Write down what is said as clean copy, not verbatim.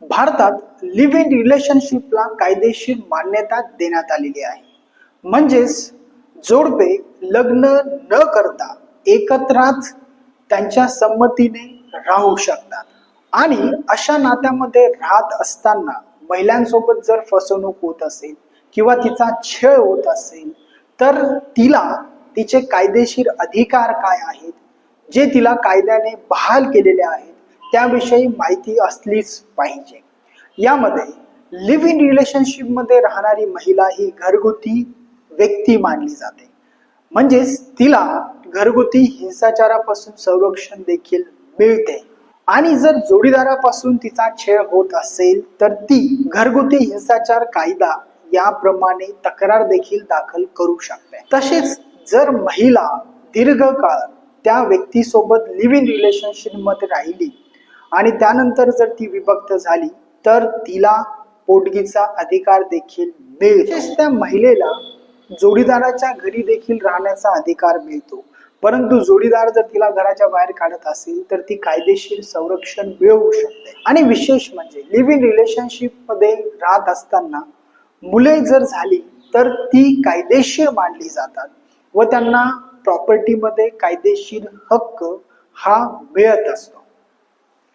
भारतात live in रिलेशनशिपला कायदेशीर मान्यता देण्यात आलेली आहे. म्हणजेच जोडपे लग्न न करता एकत्रात त्यांच्या संमतीने राहू शकतात. आणि अशा नात्यामध्ये राहत असताना महिलांसोबत जर फसवणूक होत असेल किंवा तिचा छळ होत असेल तर तिला तिचे कायदेशीर अधिकार काय आहेत, जे तिला कायद्याने बहाल केलेले आहेत, त्याविषयी माहिती असलीच पाहिजे. यामध्ये लिव्ह इन रिलेशनशिप मध्ये राहणारी महिला ही घरगुती व्यक्ती मानली जाते. म्हणजेच तिला घरगुती हिंसाचारापासून संरक्षण देखील मिळते. आणि जर जोडीदारापासून तिचा छळ होत असेल तर ती घरगुती हिंसाचार कायदा याप्रमाणे तक्रार देखील दाखल करू शकते. तसेच जर महिला दीर्घकाळ त्या व्यक्तीसोबत लिव्ह इन रिलेशनशिप मध्ये राहिली आणि त्यानंतर जर ती विभक्त झाली तर तिला पोटगीचा अधिकार देखील मिळतो. त्या महिलेला जोडीदाराच्या घरी देखील राहण्याचा अधिकार मिळतो. परंतु जोडीदार जर तिला घराच्या बाहेर काढत असेल तर ती कायदेशीर संरक्षण मिळवू शकते. आणि विशेष म्हणजे लिव्ह इन रिलेशनशिप मध्ये राहत असताना मुले जर झाली तर ती कायदेशीर मानली जातात व त्यांना प्रॉपर्टीमध्ये कायदेशीर हक्क हा मिळत असतो.